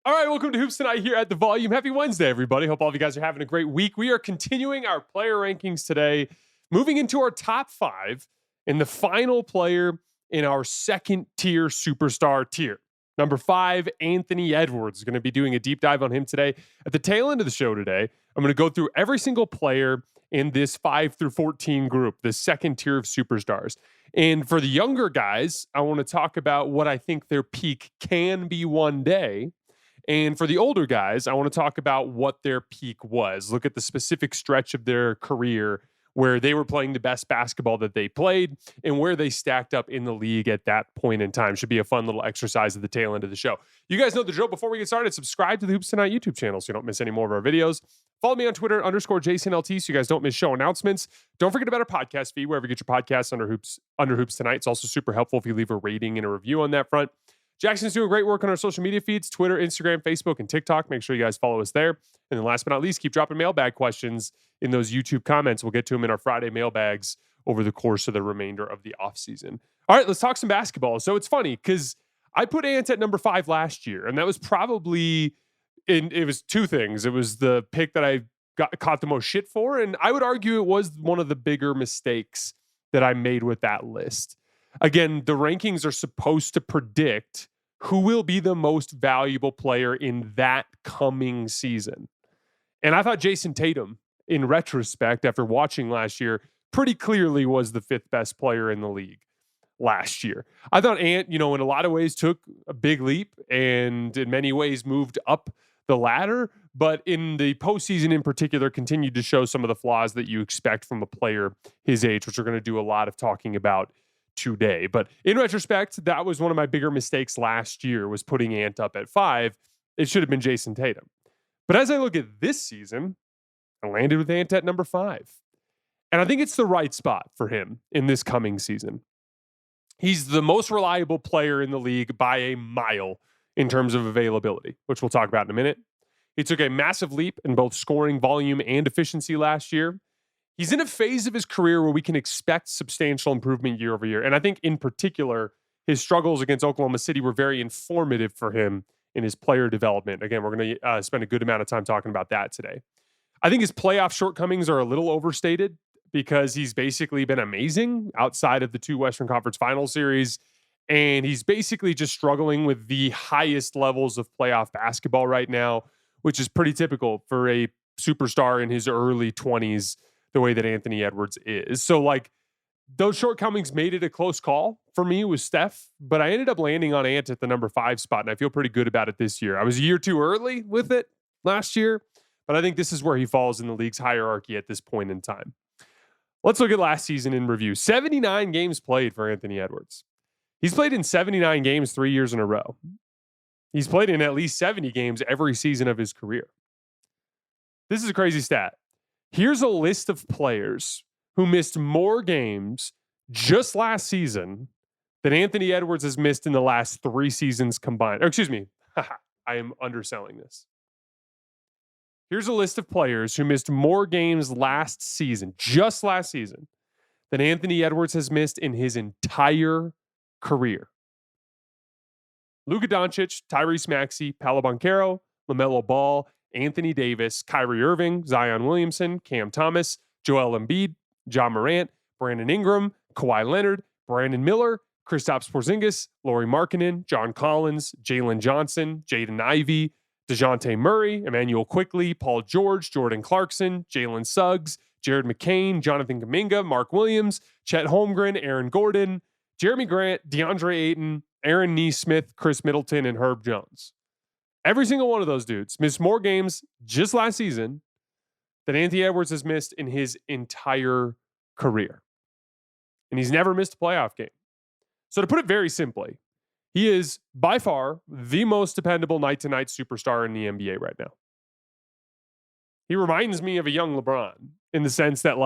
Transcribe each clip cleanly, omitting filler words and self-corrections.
All right, welcome to Hoops Tonight here at The Volume. Happy Wednesday, everybody. Hope all of you guys are having a great week. We are continuing our player rankings today, moving into our top five, and the final player in our second tier superstar tier. Number 5, Anthony Edwards. Going to be doing a deep dive on him today. At the tail end of the show today, I'm going to go through every single player in this 5 through 14 group, the second tier of superstars. And for the younger guys, I want to talk about what I think their peak can be one day. And for the older guys, I want to talk about what their peak was. Look at the specific stretch of their career where they were playing the best basketball that they played and where they stacked up in the league at that point in time. Should be a fun little exercise at the tail end of the show. You guys know the drill. Before we get started, subscribe to the Hoops Tonight YouTube channel so you don't miss any more of our videos. Follow me on Twitter, _JasonLT, so you guys don't miss show announcements. Don't forget about our podcast feed, wherever you get your podcasts under Hoops Tonight. It's also super helpful if you leave a rating and a review on that front. Jackson's doing great work on our social media feeds, Twitter, Instagram, Facebook, and TikTok. Make sure you guys follow us there. And then last but not least, keep dropping mailbag questions in those YouTube comments. We'll get to them in our Friday mailbags over the course of the remainder of the offseason. All right, let's talk some basketball. So it's funny because I put Ant at number 5 last year, and that was probably, it was two things. It was the pick that I caught the most shit for, and I would argue it was one of the bigger mistakes that I made with that list. Again, the rankings are supposed to predict who will be the most valuable player in that coming season. And I thought Jason Tatum, in retrospect, after watching last year, pretty clearly was the 5th best player in the league last year. I thought Ant, in a lot of ways took a big leap and in many ways moved up the ladder, but in the postseason in particular, continued to show some of the flaws that you expect from a player his age, which we're going to do a lot of talking about today. But in retrospect, that was one of my bigger mistakes last year, was putting Ant up at 5. It should have been Jason Tatum. But as I look at this season, I landed with Ant at number 5. And I think it's the right spot for him in this coming season. He's the most reliable player in the league by a mile in terms of availability, which we'll talk about in a minute. He took a massive leap in both scoring volume and efficiency last year. He's in a phase of his career where we can expect substantial improvement year over year. And I think in particular, his struggles against Oklahoma City were very informative for him in his player development. Again, we're going to spend a good amount of time talking about that today. I think his playoff shortcomings are a little overstated because he's basically been amazing outside of the 2 Western Conference Final series. And he's basically just struggling with the highest levels of playoff basketball right now, which is pretty typical for a superstar in his early 20s, the way that Anthony Edwards is. So those shortcomings made it a close call for me with Steph, but I ended up landing on Ant at the number 5 spot, and I feel pretty good about it this year. I was a year too early with it last year, but I think this is where he falls in the league's hierarchy at this point in time. Let's look at last season in review. 79 games played for Anthony Edwards. He's played in 79 games 3 years in a row. He's played in at least 70 games every season of his career. This is a crazy stat. Here's a list of players who missed more games just last season than Anthony Edwards has missed in the last 3 seasons combined. Or excuse me, I am underselling this. Here's a list of players who missed more games last season, just last season, than Anthony Edwards has missed in his entire career. Luka Doncic, Tyrese Maxey, Paolo Banchero, LaMelo Ball, Anthony Davis, Kyrie Irving, Zion Williamson, Cam Thomas, Joel Embiid, John Morant, Brandon Ingram, Kawhi Leonard, Brandon Miller, Kristaps Porzingis, Lauri Markkanen, John Collins, Jalen Johnson, Jaden Ivey, DeJounte Murray, Emmanuel Quickley, Paul George, Jordan Clarkson, Jalen Suggs, Jared McCain, Jonathan Kuminga, Mark Williams, Chet Holmgren, Aaron Gordon, Jeremy Grant, DeAndre Ayton, Aaron Nesmith, Chris Middleton, and Herb Jones. Every single one of those dudes missed more games just last season than Anthony Edwards has missed in his entire career. And he's never missed a playoff game. So to put it very simply, he is by far the most dependable night-to-night superstar in the NBA right now. He reminds me of a young LeBron in the sense that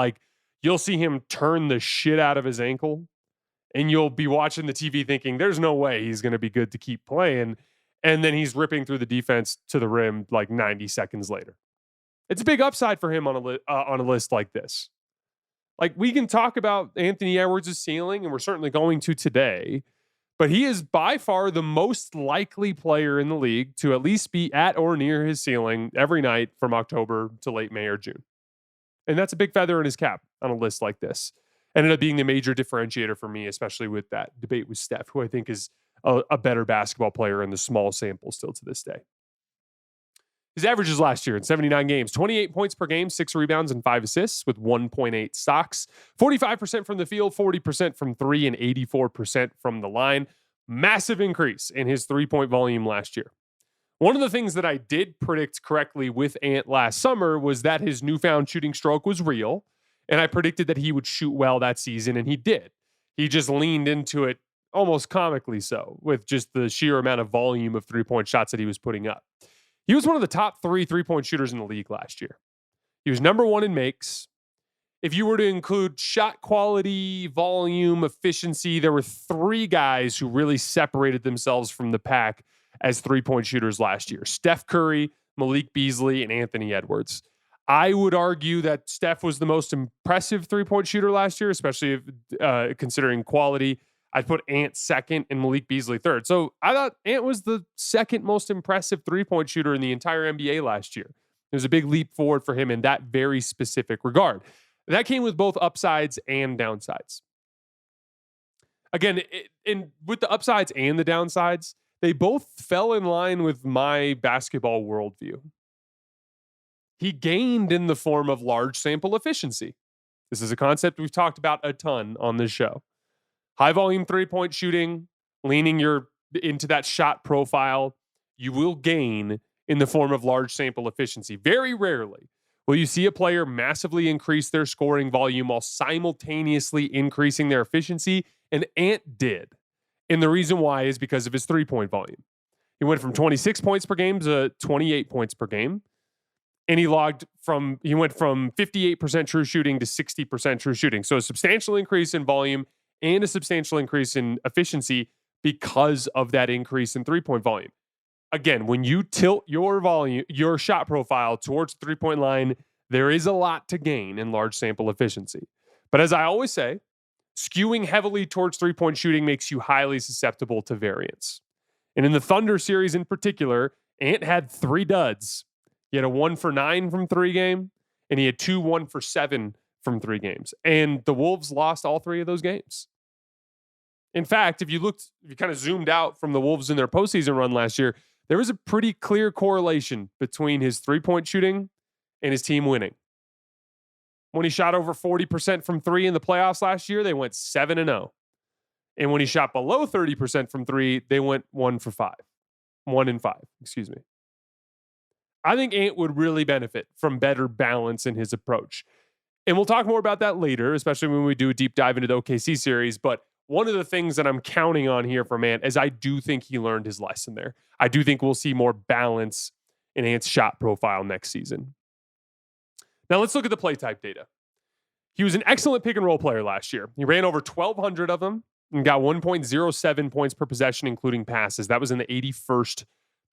you'll see him turn the shit out of his ankle and you'll be watching the TV thinking there's no way he's going to be good to keep playing. And then he's ripping through the defense to the rim 90 seconds later. It's a big upside for him on a list like this. We can talk about Anthony Edwards' ceiling, and we're certainly going to today. But he is by far the most likely player in the league to at least be at or near his ceiling every night from October to late May or June. And that's a big feather in his cap on a list like this. Ended up being the major differentiator for me, especially with that debate with Steph, who I think is a better basketball player in the small sample still to this day. His averages last year in 79 games, 28 points per game, 6 rebounds, and 5 assists with 1.8 stocks, 45% from the field, 40% from three, and 84% from the line. Massive increase in his three-point volume last year. One of the things that I did predict correctly with Ant last summer was that his newfound shooting stroke was real, and I predicted that he would shoot well that season, and he did. He just leaned into it almost comically so, with just the sheer amount of volume of three-point shots that he was putting up. He was one of the top 3 three-point shooters in the league last year. He was number 1 in makes. If you were to include shot quality, volume, efficiency, there were 3 guys who really separated themselves from the pack as three-point shooters last year: Steph Curry, Malik Beasley, and Anthony Edwards. I would argue that Steph was the most impressive three-point shooter last year, especially considering quality. I'd put Ant second and Malik Beasley third. So I thought Ant was the second most impressive three-point shooter in the entire NBA last year. It was a big leap forward for him in that very specific regard. That came with both upsides and downsides. Again, with the upsides and the downsides, they both fell in line with my basketball worldview. He gained in the form of large sample efficiency. This is a concept we've talked about a ton on this show. High volume three-point shooting, leaning into that shot profile, you will gain in the form of large sample efficiency. Very rarely will you see a player massively increase their scoring volume while simultaneously increasing their efficiency, and Ant did. And the reason why is because of his three-point volume. He went from 26 points per game to 28 points per game. And he went from 58% true shooting to 60% true shooting. So a substantial increase in volume and a substantial increase in efficiency because of that increase in three-point volume. Again, when you tilt your shot profile towards the three-point line, there is a lot to gain in large sample efficiency. But as I always say, skewing heavily towards three-point shooting makes you highly susceptible to variance. And in the Thunder series in particular, Ant had 3 duds. He had a 1 for 9 from 3 game, and he had 2 1 for 7 from 3 games. And the Wolves lost all 3 of those games. In fact, if you kind of zoomed out from the Wolves in their postseason run last year, there was a pretty clear correlation between his three-point shooting and his team winning. When he shot over 40% from 3 in the playoffs last year, they went 7-0. And when he shot below 30% from 3, they went 1 and 5, excuse me. I think Ant would really benefit from better balance in his approach. And we'll talk more about that later, especially when we do a deep dive into the OKC series. But one of the things that I'm counting on here from Ant is I do think he learned his lesson there. I do think we'll see more balance in Ant's shot profile next season. Now let's look at the play type data. He was an excellent pick and roll player last year. He ran over 1,200 of them and got 1.07 points per possession, including passes. That was in the 81st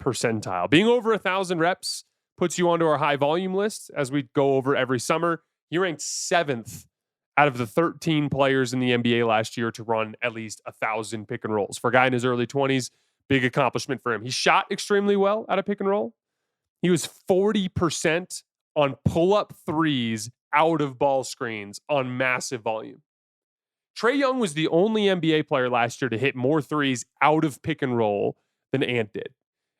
percentile. Being over 1,000 reps puts you onto our high volume list as we go over every summer. He ranked 7th out of the 13 players in the NBA last year to run at least 1,000 pick and rolls. For a guy in his early 20s, big accomplishment for him. He shot extremely well out of pick and roll. He was 40% on pull-up threes out of ball screens on massive volume. Trae Young was the only NBA player last year to hit more threes out of pick and roll than Ant did.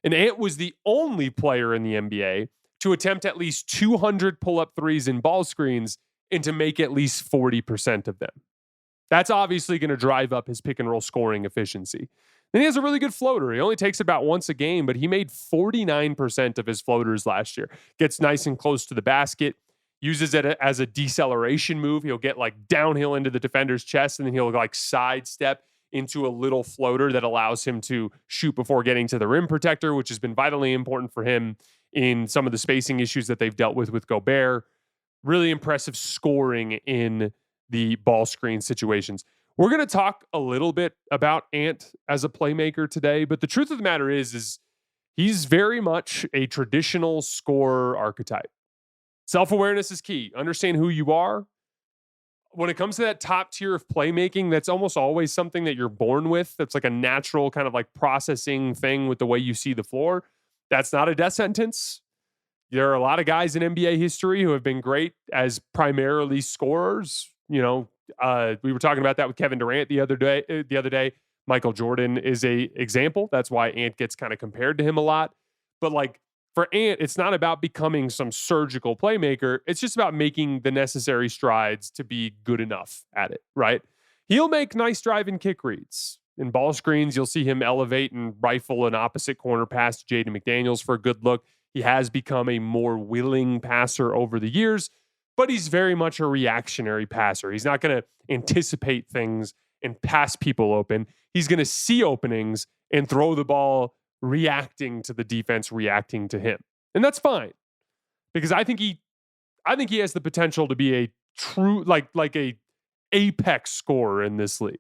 And Ant was the only player in the NBA to attempt at least 200 pull-up threes in ball screens and to make at least 40% of them. That's obviously going to drive up his pick and roll scoring efficiency. Then he has a really good floater. He only takes it about once a game, but he made 49% of his floaters last year. Gets nice and close to the basket, uses it as a deceleration move. He'll get like downhill into the defender's chest, and then he'll like sidestep into a little floater that allows him to shoot before getting to the rim protector, which has been vitally important for him in some of the spacing issues that they've dealt with Gobert. Really impressive scoring in the ball screen situations. We're going to talk a little bit about Ant as a playmaker today, but the truth of the matter is he's very much a traditional scorer archetype. Self-awareness is key. Understand who you are. when it comes to that top tier of playmaking, that's almost always something that you're born with. That's like a natural kind of like processing thing with the way you see the floor. That's not a death sentence. There are a lot of guys in NBA history who have been great as primarily scorers. We were talking about that with Kevin Durant the other day. Michael Jordan is a example. That's why Ant gets kind of compared to him a lot. But like for Ant, it's not about becoming some surgical playmaker. It's just about making the necessary strides to be good enough at it, right? He'll make nice drive and kick reads. In ball screens, you'll see him elevate and rifle an opposite corner pass to Jaden McDaniels for a good look. He has become a more willing passer over the years, but he's very much a reactionary passer. He's not going to anticipate things and pass people open. He's going to see openings and throw the ball reacting to the defense reacting to him. And that's fine because I think he has the potential to be a true like a apex scorer in this league.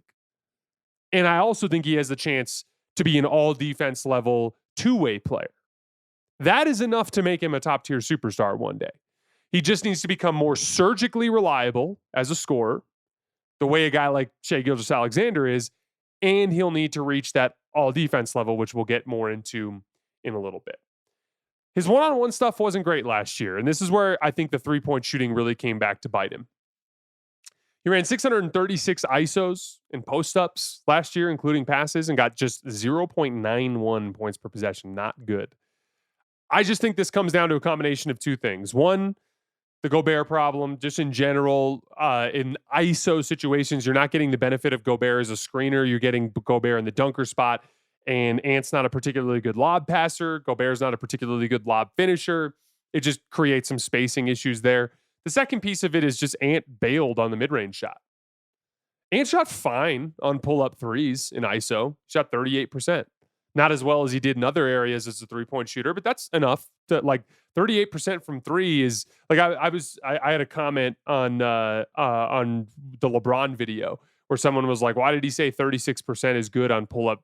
And I also think he has the chance to be an all defense level two-way player. That is enough to make him a top tier superstar one day. He just needs to become more surgically reliable as a scorer, the way a guy like Shai Gilgeous-Alexander is, and he'll need to reach that all defense level, which we'll get more into in a little bit. His one-on-one stuff wasn't great last year, and this is where I think the three-point shooting really came back to bite him. He ran 636 ISOs and post-ups last year, including passes, and got just 0.91 points per possession. Not good. I just think this comes down to a combination of two things. One, the Gobert problem, just in general, in ISO situations, you're not getting the benefit of Gobert as a screener. You're getting Gobert in the dunker spot, and Ant's not a particularly good lob passer. Gobert's not a particularly good lob finisher. It just creates some spacing issues there. The second piece of it is just Ant bailed on the mid-range shot. Ant shot fine on pull-up threes in ISO. Shot 38%. Not as well as he did in other areas as a three-point shooter, but that's enough to 38% from three is like I had a comment on the LeBron video where someone was like, why did he say 36% is good on pull-up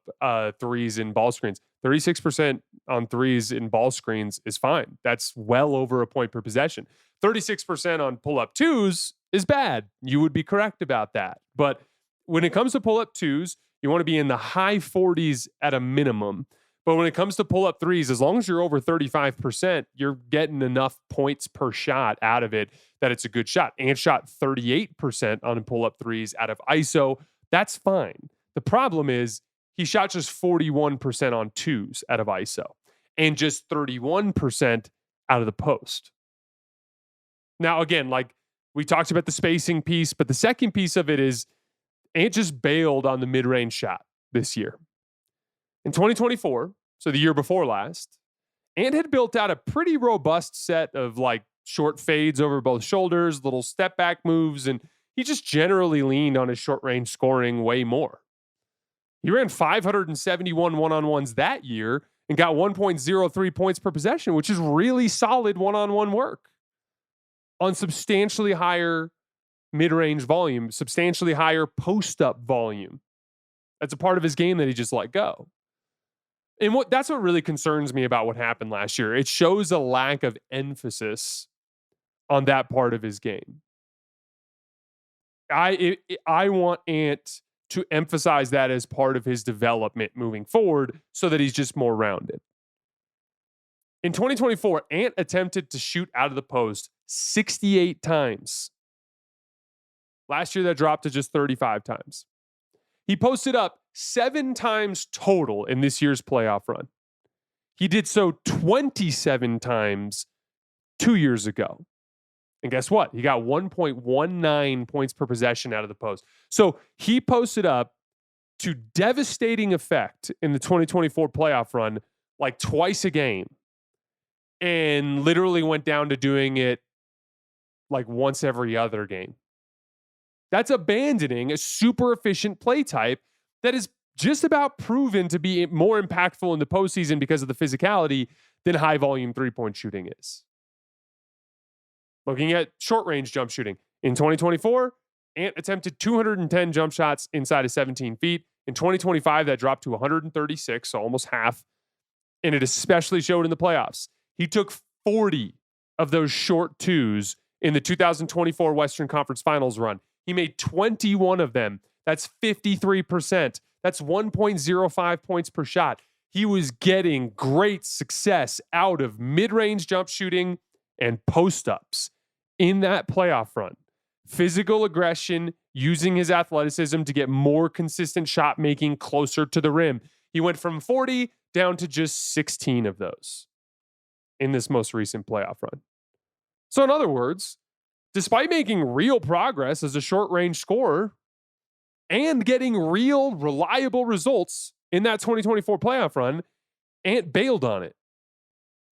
threes in ball screens? 36% on threes in ball screens is fine. That's well over a point per possession. 36% on pull-up twos is bad. You would be correct about that. But when it comes to pull-up twos, you want to be in the high 40s at a minimum. But when it comes to pull-up threes, as long as you're over 35%, you're getting enough points per shot out of it that it's a good shot. Ant shot 38% on pull-up threes out of ISO. That's fine. The problem is he shot just 41% on twos out of ISO and just 31% out of the post. Now, again, like we talked about the spacing piece, but the second piece of it is Ant just bailed on the mid-range shot this year. In 2024, so the year before last, Ant had built out a pretty robust set of like short fades over both shoulders, little step back moves, and he just generally leaned on his short range scoring way more. He ran 571 one-on-ones that year and got 1.03 points per possession, which is really solid one-on-one work on substantially higher mid-range volume, substantially higher post-up volume. That's a part of his game that he just let go. And that's what really concerns me about what happened last year. It shows a lack of emphasis on that part of his game. I want Ant to emphasize that as part of his development moving forward so that he's just more rounded. In 2024, Ant attempted to shoot out of the post 68 times. Last year, that dropped to just 35 times. He posted up 7 times total in this year's playoff run. He did so 27 times 2 years ago. And guess what? He got 1.19 points per possession out of the post. So he posted up to devastating effect in the 2024 playoff run like twice a game and literally went down to doing it like once every other game. That's abandoning a super efficient play type that is just about proven to be more impactful in the postseason because of the physicality than high volume 3-point shooting is. Looking at short range jump shooting. In 2024, Ant attempted 210 jump shots inside of 17 feet. In 2025, that dropped to 136, so almost half. And it especially showed in the playoffs. He took 40 of those short twos in the 2024 Western Conference Finals run. He made 21 of them. That's 53%. That's 1.05 points per shot. He was getting great success out of mid-range jump shooting and post-ups in that playoff run. Physical aggression, using his athleticism to get more consistent shot making closer to the rim. He went from 40 down to just 16 of those in this most recent playoff run. So in other words, despite making real progress as a short-range scorer and getting real, reliable results in that 2024 playoff run, Ant bailed on it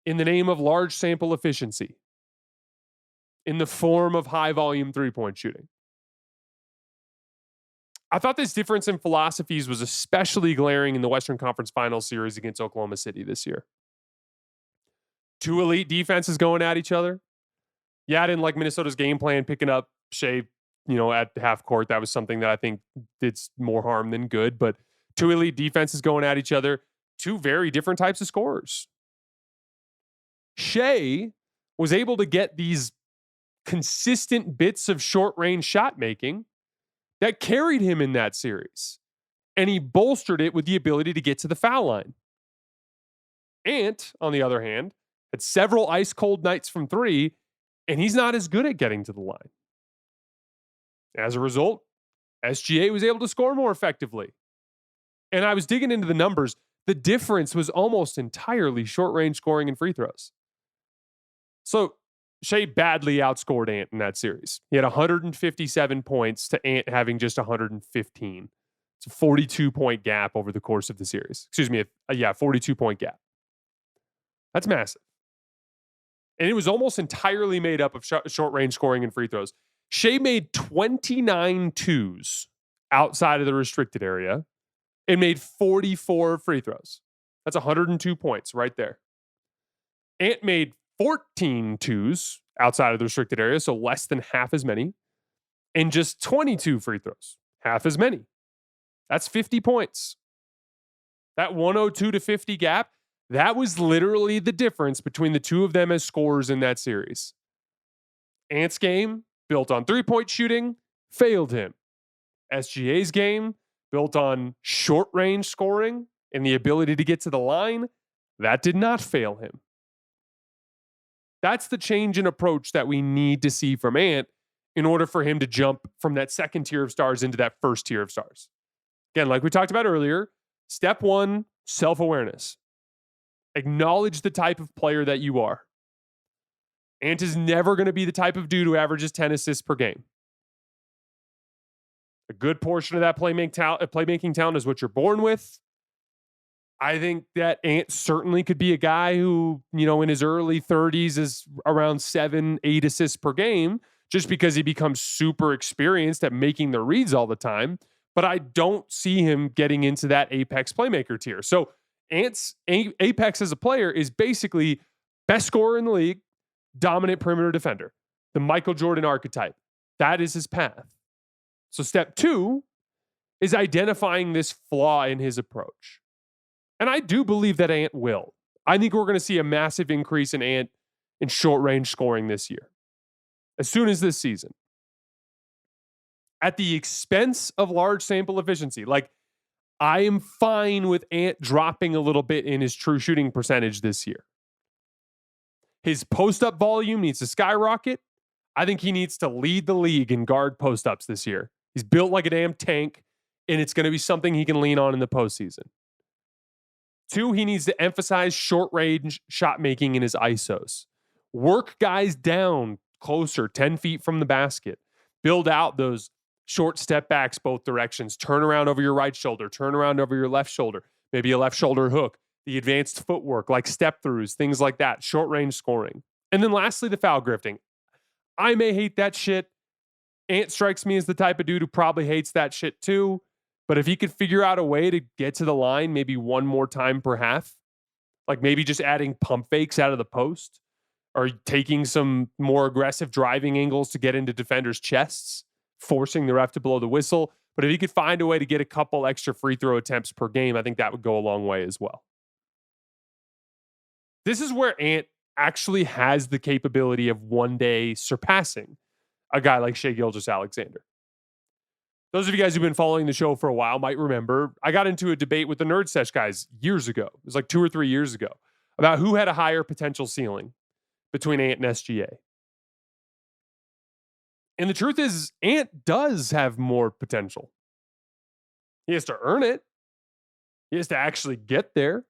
in the name of large sample efficiency, in the form of high-volume three-point shooting. I thought this difference in philosophies was especially glaring in the Western Conference Finals series against Oklahoma City this year. Two elite defenses going at each other. Yeah, I didn't like Minnesota's game plan, picking up Shea, at half court. That was something that I think did more harm than good. But two elite defenses going at each other, two very different types of scorers. Shea was able to get these consistent bits of short-range shot making that carried him in that series. And he bolstered it with the ability to get to the foul line. Ant, on the other hand, had several ice-cold nights from three, and he's not as good at getting to the line. As a result, SGA was able to score more effectively. And I was digging into the numbers. The difference was almost entirely short-range scoring and free throws. So Shea badly outscored Ant in that series. He had 157 points to Ant having just 115. It's a 42-point gap over the course of the series. 42-point gap. That's massive. And it was almost entirely made up of short-range scoring and free throws. Shea made 29 twos outside of the restricted area and made 44 free throws. That's 102 points right there. Ant made 14 twos outside of the restricted area, so less than half as many, and just 22 free throws, half as many. That's 50 points. That 102 to 50 gap, that was literally the difference between the two of them as scorers in that series. Ant's game, built on three-point shooting, failed him. SGA's game, built on short-range scoring and the ability to get to the line, that did not fail him. That's the change in approach that we need to see from Ant in order for him to jump from that second tier of stars into that first tier of stars. Again, like we talked about earlier, step one, self-awareness. Acknowledge the type of player that you are. Ant is never going to be the type of dude who averages 10 assists per game. A good portion of that playmaking talent is what you're born with. I think that Ant certainly could be a guy who, in his early 30s is around 7-8 assists per game just because he becomes super experienced at making the reads all the time. But I don't see him getting into that apex playmaker tier. So Ant's apex as a player is basically best scorer in the league, dominant perimeter defender, the Michael Jordan archetype. That is his path. So step two is identifying this flaw in his approach. And I do believe that Ant will. I think we're going to see a massive increase in Ant in short-range scoring this year, as soon as this season, at the expense of large sample efficiency. Like, I am fine with Ant dropping a little bit in his true shooting percentage this year. His post-up volume needs to skyrocket. I think he needs to lead the league in guard post-ups this year. He's built like a damn tank, and it's going to be something he can lean on in the postseason. Two, he needs to emphasize short-range shot making in his ISOs. Work guys down closer, 10 feet from the basket. Build out those short step backs both directions. Turn around over your right shoulder. Turn around over your left shoulder. Maybe a left shoulder hook. The advanced footwork like step-throughs, things like that. Short-range scoring. And then lastly, the foul grifting. I may hate that shit. Ant strikes me as the type of dude who probably hates that shit too. But if he could figure out a way to get to the line maybe one more time per half, like maybe just adding pump fakes out of the post or taking some more aggressive driving angles to get into defenders' chests, forcing the ref to blow the whistle. But if he could find a way to get a couple extra free throw attempts per game, I think that would go a long way as well. This is where Ant actually has the capability of one day surpassing a guy like Shai Gilgeous-Alexander. Those of you guys who've been following the show for a while might remember I got into a debate with the Nerd Sesh guys years ago. It was like 2 or 3 years ago about who had a higher potential ceiling between Ant and SGA. And the truth is, Ant does have more potential. He has to earn it. He has to actually get there.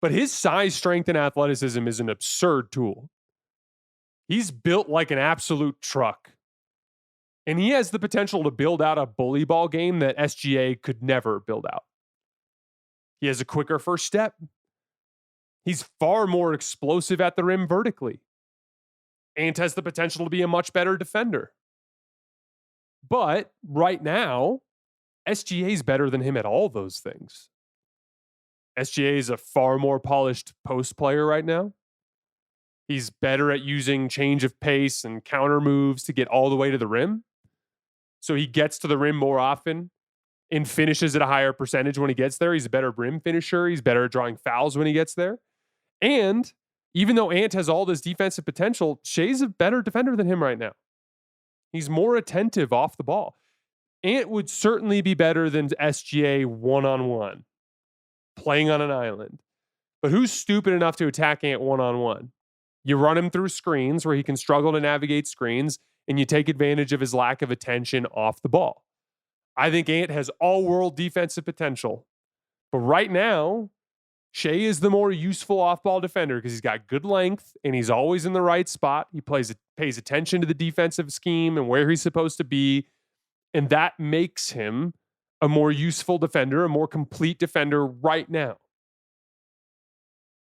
But his size, strength, and athleticism is an absurd tool. He's built like an absolute truck. And he has the potential to build out a bully ball game that SGA could never build out. He has a quicker first step. He's far more explosive at the rim vertically. Ant has the potential to be a much better defender. But right now, SGA is better than him at all those things. SGA is a far more polished post player right now. He's better at using change of pace and counter moves to get all the way to the rim. So he gets to the rim more often and finishes at a higher percentage when he gets there. He's a better rim finisher. He's better at drawing fouls when he gets there. And even though Ant has all this defensive potential, Shai's a better defender than him right now. He's more attentive off the ball. Ant would certainly be better than SGA one-on-one, playing on an island. But who's stupid enough to attack Ant one-on-one? You run him through screens where he can struggle to navigate screens, and you take advantage of his lack of attention off the ball. I think Ant has all-world defensive potential. But right now, Shai is the more useful off-ball defender because he's got good length and he's always in the right spot. He pays attention to the defensive scheme and where he's supposed to be. And that makes him a more useful defender, a more complete defender right now.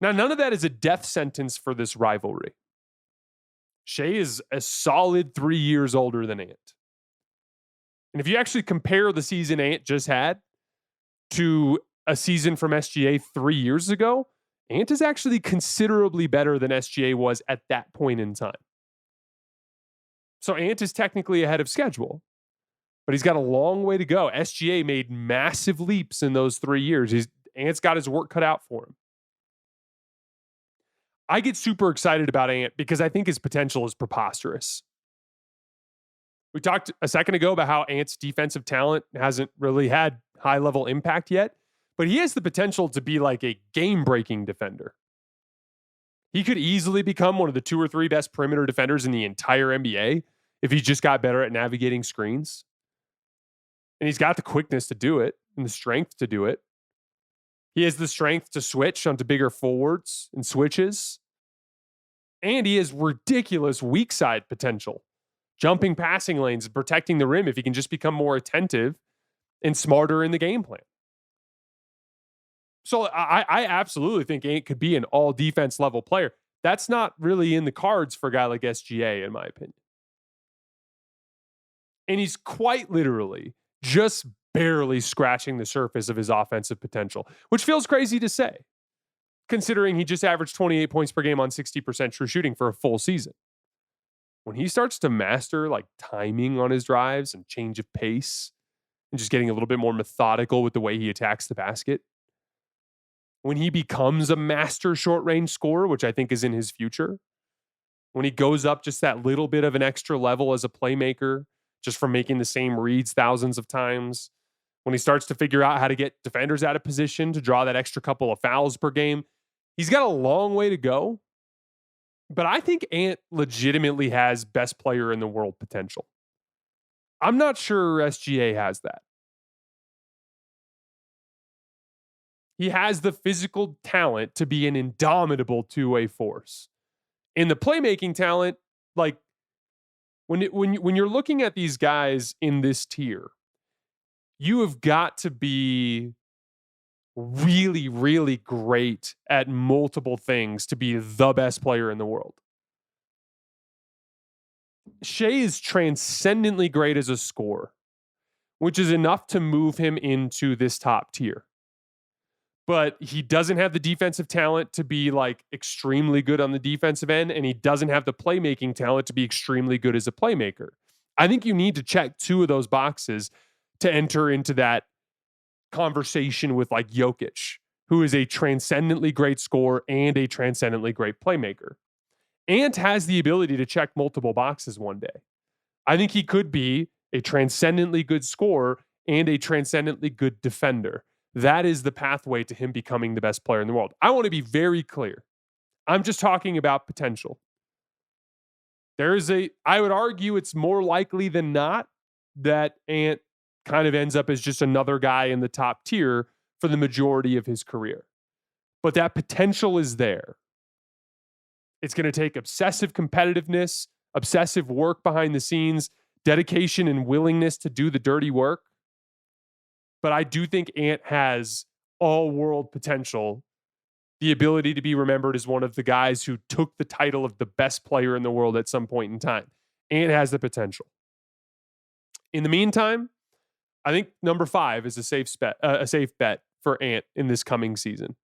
Now, none of that is a death sentence for this rivalry. Shai is a solid 3 years older than Ant. And if you actually compare the season Ant just had to a season from SGA 3 years ago, Ant is actually considerably better than SGA was at that point in time. So Ant is technically ahead of schedule, but he's got a long way to go. SGA made massive leaps in those 3 years. Ant's got his work cut out for him. I get super excited about Ant because I think his potential is preposterous. We talked a second ago about how Ant's defensive talent hasn't really had high-level impact yet, but he has the potential to be like a game-breaking defender. He could easily become one of the 2 or 3 best perimeter defenders in the entire NBA if he just got better at navigating screens. And he's got the quickness to do it and the strength to do it. He has the strength to switch onto bigger forwards and switches. And he has ridiculous weak side potential. Jumping passing lanes and protecting the rim if he can just become more attentive and smarter in the game plan. So I absolutely think Ant could be an all defense level player. That's not really in the cards for a guy like SGA, in my opinion. And he's quite literally just barely scratching the surface of his offensive potential, which feels crazy to say, considering he just averaged 28 points per game on 60% true shooting for a full season. When he starts to master like timing on his drives and change of pace and just getting a little bit more methodical with the way he attacks the basket, when he becomes a master short range scorer, which I think is in his future, when he goes up just that little bit of an extra level as a playmaker, just from making the same reads thousands of times, when he starts to figure out how to get defenders out of position to draw that extra couple of fouls per game, he's got a long way to go. But I think Ant legitimately has best player in the world potential. I'm not sure SGA has that. He has the physical talent to be an indomitable two-way force. And the playmaking talent, like when you're looking at these guys in this tier, you have got to be really, really great at multiple things to be the best player in the world. Shai is transcendently great as a scorer, which is enough to move him into this top tier. But he doesn't have the defensive talent to be like extremely good on the defensive end, and he doesn't have the playmaking talent to be extremely good as a playmaker. I think you need to check 2 of those boxes to enter into that conversation with like Jokic, who is a transcendently great scorer and a transcendently great playmaker. Ant has the ability to check multiple boxes one day. I think he could be a transcendently good scorer, and a transcendently good defender. That is the pathway to him becoming the best player in the world. I want to be very clear. I'm just talking about potential. I would argue it's more likely than not that Ant kind of ends up as just another guy in the top tier for the majority of his career. But that potential is there. It's going to take obsessive competitiveness, obsessive work behind the scenes, dedication and willingness to do the dirty work. But I do think Ant has all world potential, the ability to be remembered as one of the guys who took the title of the best player in the world at some point in time. Ant has the potential. In the meantime, I think number 5 is a safe bet for Ant in this coming season.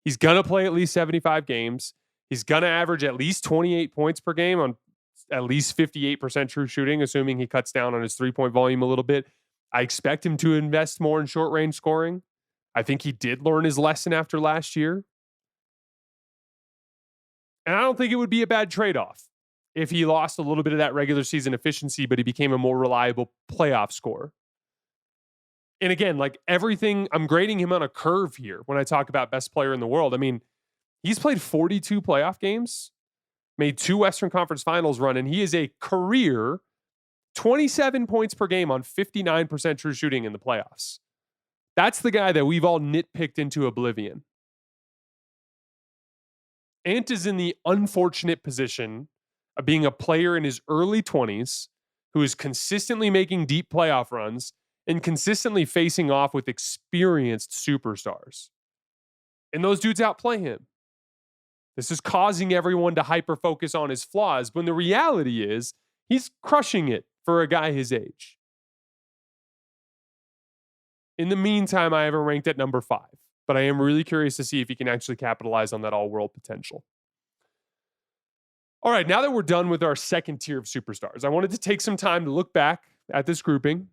He's going to play at least 75 games. He's going to average at least 28 points per game on at least 58% true shooting, assuming he cuts down on his three-point volume a little bit. I expect him to invest more in short-range scoring. I think he did learn his lesson after last year. And I don't think it would be a bad trade-off if he lost a little bit of that regular season efficiency, but he became a more reliable playoff scorer. And again, like everything, I'm grading him on a curve here when I talk about best player in the world. I mean, he's played 42 playoff games, made 2 Western Conference Finals run, and he is a career 27 points per game on 59% true shooting in the playoffs. That's the guy that we've all nitpicked into oblivion. Ant is in the unfortunate position of being a player in his early 20s who is consistently making deep playoff runs and consistently facing off with experienced superstars. And those dudes outplay him. This is causing everyone to hyper-focus on his flaws, when the reality is he's crushing it for a guy his age. In the meantime, I have him ranked at number 5, but I am really curious to see if he can actually capitalize on that all-world potential. All right, now that we're done with our second tier of superstars, I wanted to take some time to look back at this grouping,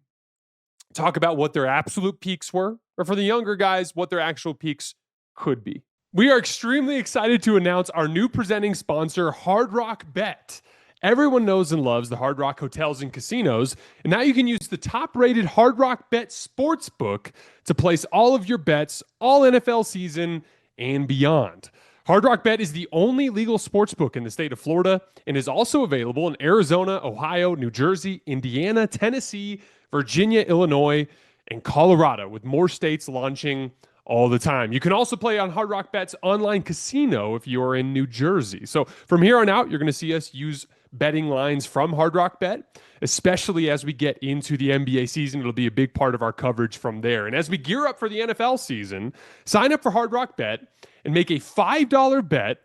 talk about what their absolute peaks were, or for the younger guys, what their actual peaks could be. We are extremely excited to announce our new presenting sponsor, Hard Rock Bet. Everyone knows and loves the Hard Rock hotels and casinos, and now you can use the top-rated Hard Rock Bet Sportsbook to place all of your bets all NFL season and beyond. Hard Rock Bet is the only legal sportsbook in the state of Florida and is also available in Arizona, Ohio, New Jersey, Indiana, Tennessee, Virginia, Illinois, and Colorado, with more states launching all the time. You can also play on Hard Rock Bet's online casino if you're in New Jersey. So from here on out, you're going to see us use betting lines from Hard Rock Bet, especially as we get into the NBA season. It'll be a big part of our coverage from there. And as we gear up for the NFL season, sign up for Hard Rock Bet and make a $5 bet,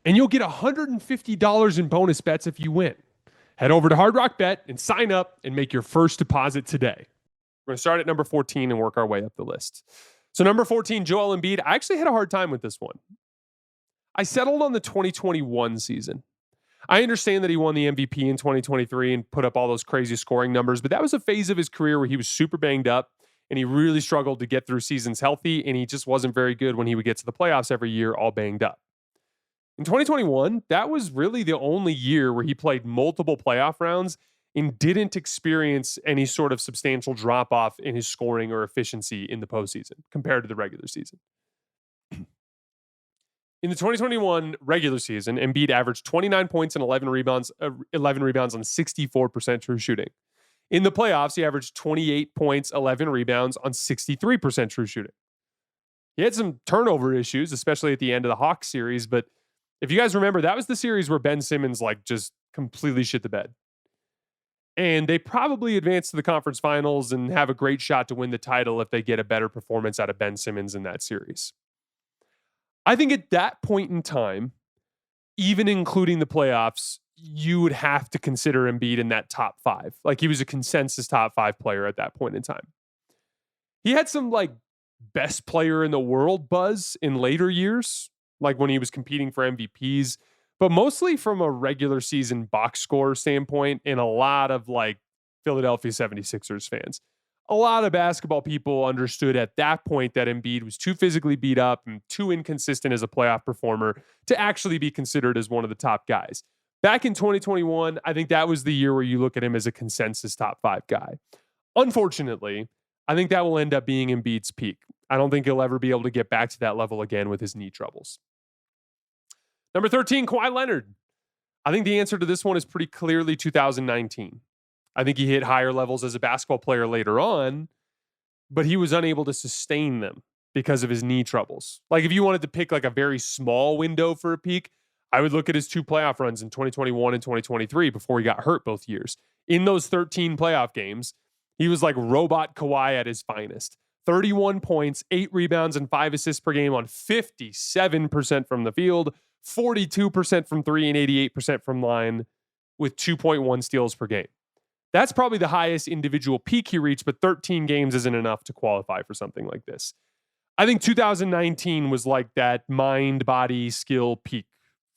and you'll get $150 in bonus bets if you win. Head over to Hard Rock Bet and sign up and make your first deposit today. We're going to start at number 14 and work our way up the list. So number 14, Joel Embiid. I actually had a hard time with this one. I settled on the 2021 season. I understand that he won the MVP in 2023 and put up all those crazy scoring numbers, but that was a phase of his career where he was super banged up and he really struggled to get through seasons healthy, and he just wasn't very good when he would get to the playoffs every year all banged up. In 2021, that was really the only year where he played multiple playoff rounds and didn't experience any sort of substantial drop-off in his scoring or efficiency in the postseason compared to the regular season. In the 2021 regular season, Embiid averaged 29 points and 11 rebounds on 64% true shooting. In the playoffs, he averaged 28 points, 11 rebounds on 63% true shooting. He had some turnover issues, especially at the end of the Hawks series, but if you guys remember, that was the series where Ben Simmons just completely shit the bed. And they probably advance to the conference finals and have a great shot to win the title if they get a better performance out of Ben Simmons in that series. I think at that point in time, even including the playoffs, you would have to consider Embiid in that top 5. He was a consensus top 5 player at that point in time. He had some best player in the world buzz in later years, when he was competing for MVPs, but mostly from a regular season box score standpoint, and a lot of Philadelphia 76ers fans. A lot of basketball people understood at that point that Embiid was too physically beat up and too inconsistent as a playoff performer to actually be considered as one of the top guys. Back in 2021, I think that was the year where you look at him as a consensus top 5 guy. Unfortunately, I think that will end up being Embiid's peak. I don't think he'll ever be able to get back to that level again with his knee troubles. Number 13, Kawhi Leonard. I think the answer to this one is pretty clearly 2019. I think he hit higher levels as a basketball player later on, but he was unable to sustain them because of his knee troubles. Like if you wanted to pick like a very small window for a peak, I would look at his 2 playoff runs in 2021 and 2023 before he got hurt both years. In those 13 playoff games, he was like robot Kawhi at his finest. 31 points, 8 rebounds, and 5 assists per game on 57% from the field, 42% from 3, and 88% from line with 2.1 steals per game. That's probably the highest individual peak he reached, but 13 games isn't enough to qualify for something like this. I think 2019 was like that mind, body, skill peak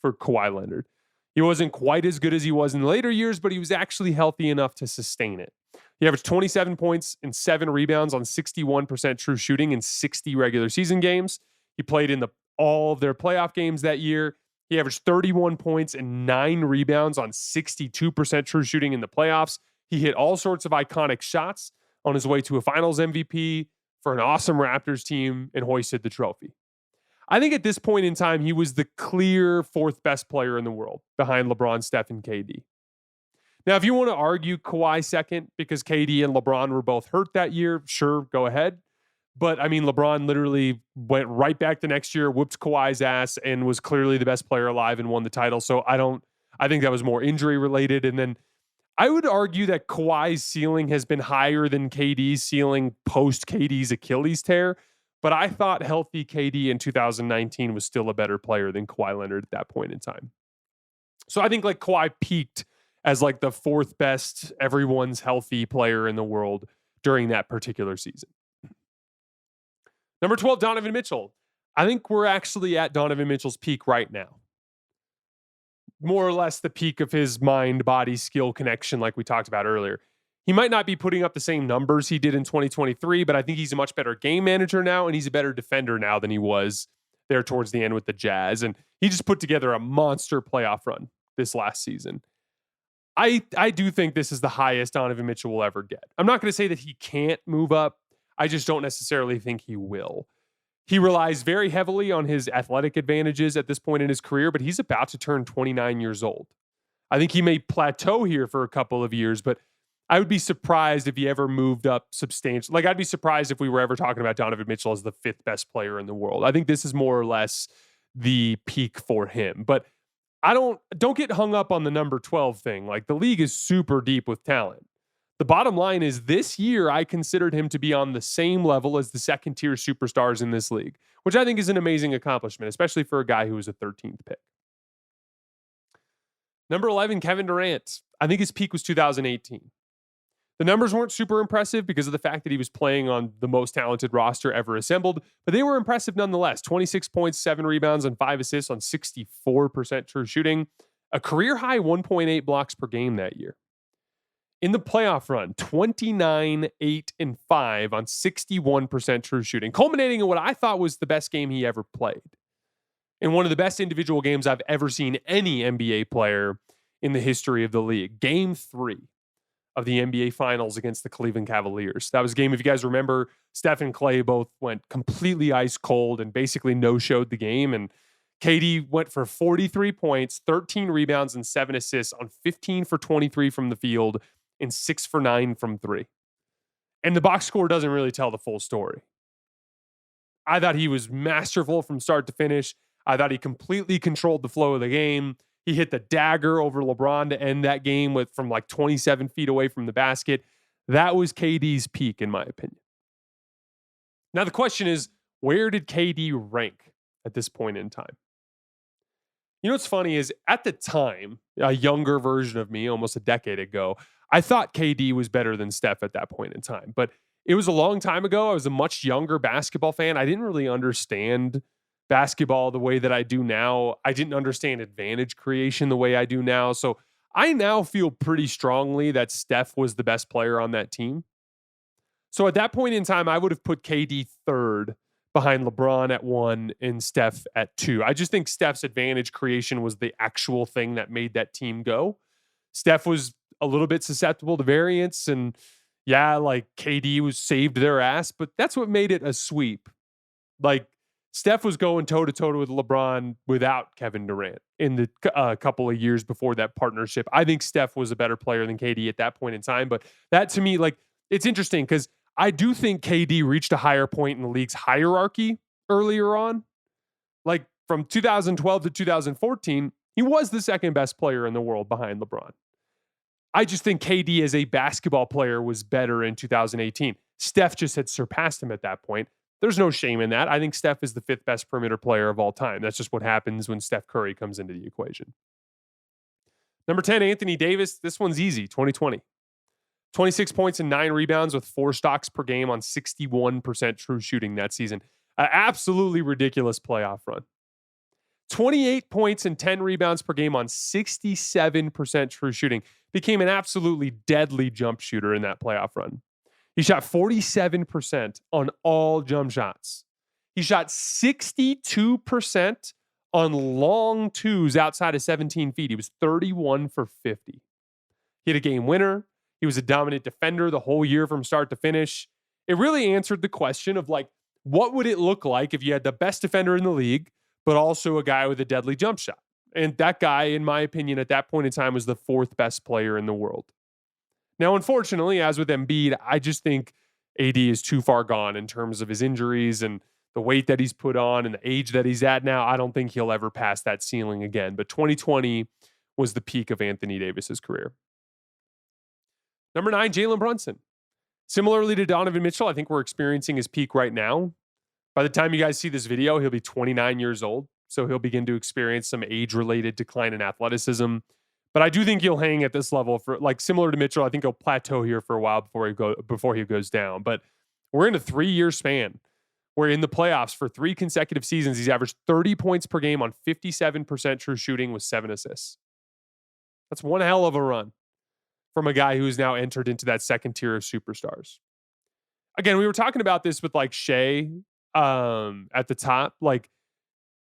for Kawhi Leonard. He wasn't quite as good as he was in the later years, but he was actually healthy enough to sustain it. He averaged 27 points and 7 rebounds on 61% true shooting in 60 regular season games. He played in all of their playoff games that year. He averaged 31 points and 9 rebounds on 62% true shooting in the playoffs. He hit all sorts of iconic shots on his way to a finals MVP for an awesome Raptors team and hoisted the trophy. I think at this point in time, he was the clear 4th best player in the world behind LeBron, Steph, and KD. Now, if you want to argue Kawhi second because KD and LeBron were both hurt that year, sure, go ahead. But I mean, LeBron literally went right back the next year, whooped Kawhi's ass, and was clearly the best player alive and won the title. So I think that was more injury related. And then I would argue that Kawhi's ceiling has been higher than KD's ceiling post KD's Achilles tear. But I thought healthy KD in 2019 was still a better player than Kawhi Leonard at that point in time. So I think like Kawhi peaked as like the 4th best, everyone's healthy player in the world during that particular season. Number 12, Donovan Mitchell. I think we're actually at Donovan Mitchell's peak right now. More or less the peak of his mind-body skill connection like we talked about earlier. He might not be putting up the same numbers he did in 2023, but I think he's a much better game manager now, and he's a better defender now than he was there towards the end with the Jazz. And he just put together a monster playoff run this last season. I do think this is the highest Donovan Mitchell will ever get. I'm not going to say that he can't move up. I just don't necessarily think he will. He relies very heavily on his athletic advantages at this point in his career, but he's about to turn 29 years old. I think he may plateau here for a couple of years, but I would be surprised if he ever moved up substantially. Like, I'd be surprised if we were ever talking about Donovan Mitchell as the 5th best player in the world. I think this is more or less the peak for him. But don't get hung up on the number 12 thing. Like, the league is super deep with talent. The bottom line is this year, I considered him to be on the same level as the second tier superstars in this league, which I think is an amazing accomplishment, especially for a guy who was a 13th pick. Number 11, Kevin Durant. I think his peak was 2018. The numbers weren't super impressive because of the fact that he was playing on the most talented roster ever assembled, but they were impressive nonetheless. 26 points, 7 rebounds, and 5 assists on 64% true shooting. A career-high 1.8 blocks per game that year. In the playoff run, 29, 8, and 5 on 61% true shooting, culminating in what I thought was the best game he ever played. In one of the best individual games I've ever seen any NBA player in the history of the league. Game 3 of the NBA Finals against the Cleveland Cavaliers. That was a game, if you guys remember, Steph and Clay both went completely ice cold and basically no-showed the game. And KD went for 43 points, 13 rebounds, and 7 assists on 15 for 23 from the field and 6 for 9 from 3. And the box score doesn't really tell the full story. I thought he was masterful from start to finish. I thought he completely controlled the flow of the game. He hit the dagger over LeBron to end that game from like 27 feet away from the basket. That was KD's peak, in my opinion. Now, the question is, where did KD rank at this point in time? You know what's funny is, at the time, a younger version of me, almost a decade ago, I thought KD was better than Steph at that point in time. But it was a long time ago. I was a much younger basketball fan. I didn't really understand basketball the way that I do now. I didn't understand advantage creation the way I do now. So I now feel pretty strongly that Steph was the best player on that team. So at that point in time, I would have put KD third behind LeBron at 1 and Steph at 2. I just think Steph's advantage creation was the actual thing that made that team go. Steph was a little bit susceptible to variance, and yeah, like KD was saved their ass, but that's what made it a sweep. Like Steph was going toe to toe with LeBron without Kevin Durant in the couple of years before that partnership. I think Steph was a better player than KD at that point in time, but that to me, like, it's interesting because I do think KD reached a higher point in the league's hierarchy earlier on. Like from 2012 to 2014, he was the second best player in the world behind LeBron. I just think KD as a basketball player was better in 2018. Steph just had surpassed him at that point. There's no shame in that. I think Steph is the 5th best perimeter player of all time. That's just what happens when Steph Curry comes into the equation. Number 10, Anthony Davis. This one's easy, 2020. 26 points and 9 rebounds with 4 stocks per game on 61% true shooting that season. An absolutely ridiculous playoff run. 28 points and 10 rebounds per game on 67% true shooting. Became an absolutely deadly jump shooter in that playoff run. He shot 47% on all jump shots. He shot 62% on long twos outside of 17 feet. He was 31 for 50. He had a game winner. He was a dominant defender the whole year from start to finish. It really answered the question of like, what would it look like if you had the best defender in the league, but also a guy with a deadly jump shot? And that guy, in my opinion, at that point in time was the 4th best player in the world. Now, unfortunately, as with Embiid, I just think AD is too far gone in terms of his injuries and the weight that he's put on and the age that he's at now. I don't think he'll ever pass that ceiling again. But 2020 was the peak of Anthony Davis's career. Number 9, Jalen Brunson. Similarly to Donovan Mitchell, I think we're experiencing his peak right now. By the time you guys see this video, he'll be 29 years old. So he'll begin to experience some age-related decline in athleticism. But I do think he'll hang at this level for, like, similar to Mitchell. I think he'll plateau here for a while before he goes down. But we're in a 3-year span where in the playoffs for 3 consecutive seasons, he's averaged 30 points per game on 57% true shooting with 7 assists. That's one hell of a run from a guy who's now entered into that second tier of superstars. Again, we were talking about this with like Shea at the top. Like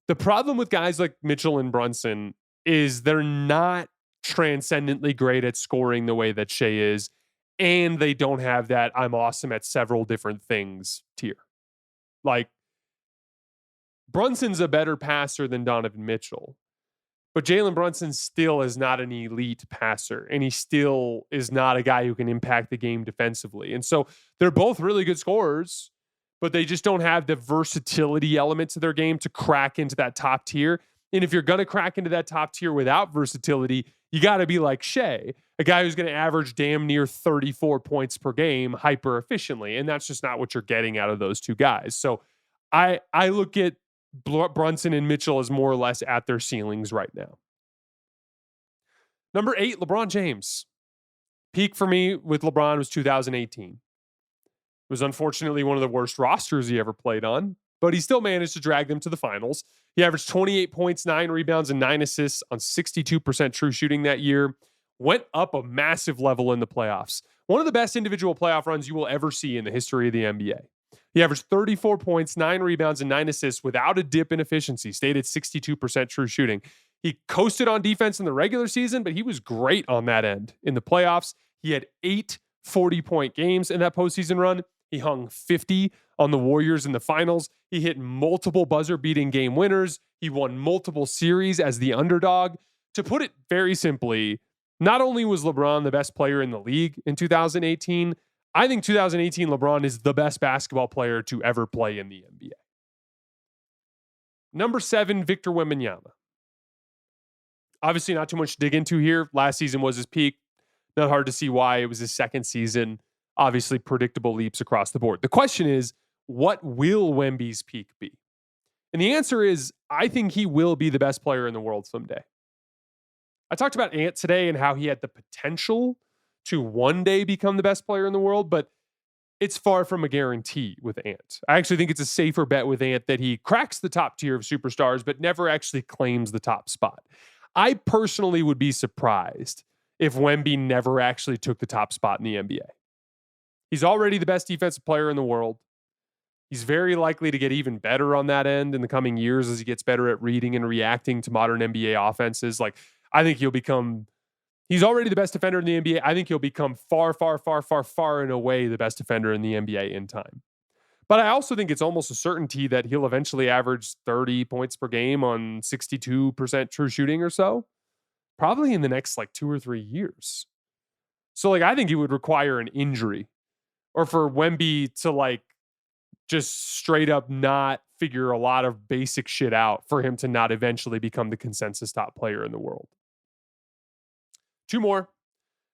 the problem with guys like Mitchell and Brunson is they're not transcendently great at scoring the way that Shea is, and they don't have that I'm awesome at several different things tier. Like Brunson's a better passer than Donovan Mitchell. But Jalen Brunson still is not an elite passer, and he still is not a guy who can impact the game defensively. And so they're both really good scorers, but they just don't have the versatility elements of their game to crack into that top tier. And if you're going to crack into that top tier without versatility, you got to be like Shea, a guy who's going to average damn near 34 points per game hyper efficiently. And that's just not what you're getting out of those two guys. So I look at Brunson and Mitchell as more or less at their ceilings right now. Number 8, LeBron James. Peak for me with LeBron was 2018. It was unfortunately one of the worst rosters he ever played on, but he still managed to drag them to the finals. He averaged 28 points, 9 rebounds, and 9 assists on 62% true shooting that year. Went up a massive level in the playoffs. One of the best individual playoff runs you will ever see in the history of the NBA. He averaged 34 points, 9 rebounds, and 9 assists without a dip in efficiency, stayed at 62% true shooting. He coasted on defense in the regular season, but he was great on that end. In the playoffs, he had 8 40-point games in that postseason run. He hung 50 on the Warriors in the finals. He hit multiple buzzer-beating game winners. He won multiple series as the underdog. To put it very simply, not only was LeBron the best player in the league in 2018, I think 2018 LeBron is the best basketball player to ever play in the NBA. Number 7, Victor Wembanyama. Obviously not too much to dig into here. Last season was his peak. Not hard to see why. It was his second season. Obviously predictable leaps across the board. The question is, what will Wemby's peak be? And the answer is, I think he will be the best player in the world someday. I talked about Ant today and how he had the potential to one day become the best player in the world, but it's far from a guarantee with Ant. I actually think it's a safer bet with Ant that he cracks the top tier of superstars, but never actually claims the top spot. I personally would be surprised if Wemby never actually took the top spot in the NBA. He's already the best defensive player in the world. He's very likely to get even better on that end in the coming years as he gets better at reading and reacting to modern NBA offenses. Like, I think he's already the best defender in the NBA. I think he'll become far, far, far, far, far and away the best defender in the NBA in time. But I also think it's almost a certainty that he'll eventually average 30 points per game on 62% true shooting or so, probably in the next like 2 or 3 years. So like I think it would require an injury or for Wemby to like just straight up not figure a lot of basic shit out for him to not eventually become the consensus top player in the world. 2 more.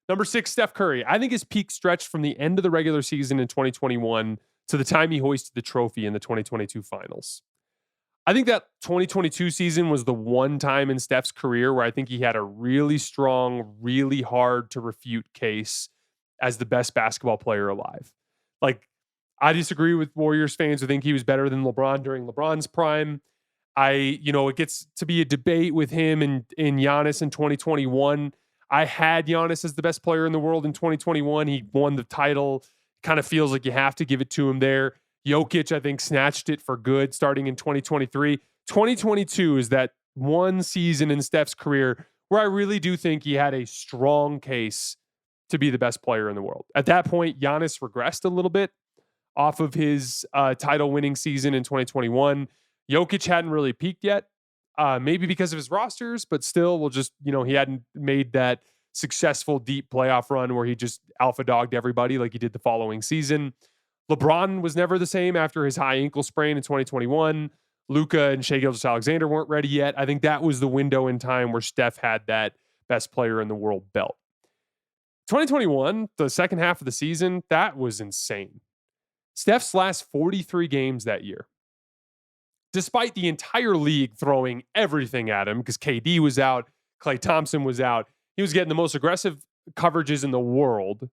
Number 6, Steph Curry. I think his peak stretched from the end of the regular season in 2021 to the time he hoisted the trophy in the 2022 finals. I think that 2022 season was the one time in Steph's career where I think he had a really strong, really hard to refute case as the best basketball player alive. Like, I disagree with Warriors fans who think he was better than LeBron during LeBron's prime. It gets to be a debate with him and Giannis in 2021. I had Giannis as the best player in the world in 2021. He won the title. Kind of feels like you have to give it to him there. Jokic, I think, snatched it for good starting in 2023. 2022 is that one season in Steph's career where I really do think he had a strong case to be the best player in the world. At that point, Giannis regressed a little bit off of his title-winning season in 2021. Jokic hadn't really peaked yet, maybe because of his rosters, but still, he hadn't made that successful deep playoff run where he just alpha dogged everybody like he did the following season. LeBron was never the same after his high ankle sprain in 2021. Luka and Shai Gilgeous-Alexander weren't ready yet. I think that was the window in time where Steph had that best player in the world belt. 2021, the second half of the season, that was insane. Steph's last 43 games that year, despite the entire league throwing everything at him because KD was out, Klay Thompson was out, he was getting the most aggressive coverages in the world.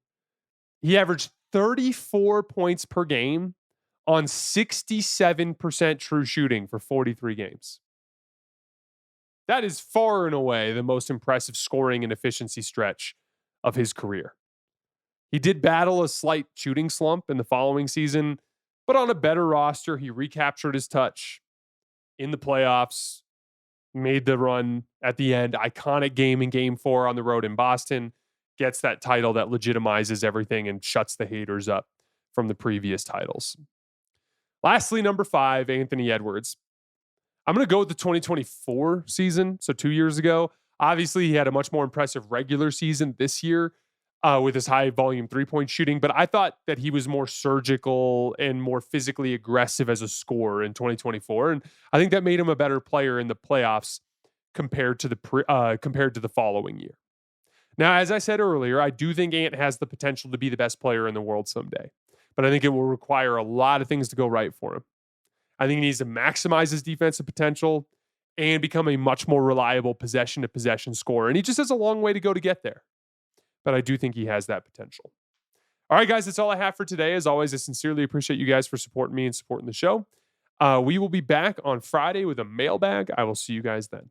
He averaged 34 points per game on 67% true shooting for 43 games. That is far and away the most impressive scoring and efficiency stretch of his career. He did battle a slight shooting slump in the following season, but on a better roster, he recaptured his touch in the playoffs, made the run at the end, iconic game in Game 4 on the road in Boston, gets that title that legitimizes everything and shuts the haters up from the previous titles. Lastly, number 5, Anthony Edwards. I'm going to go with the 2024 season, so 2 years ago. Obviously, he had a much more impressive regular season this year with his high volume 3-point shooting, but I thought that he was more surgical and more physically aggressive as a scorer in 2024, and I think that made him a better player in the playoffs compared to the following year. Now, as I said earlier, I do think Ant has the potential to be the best player in the world someday, but I think it will require a lot of things to go right for him. I think he needs to maximize his defensive potential and become a much more reliable possession-to-possession scorer, and he just has a long way to go to get there. But I do think he has that potential. All right, guys, that's all I have for today. As always, I sincerely appreciate you guys for supporting me and supporting the show. We will be back on Friday with a mailbag. I will see you guys then.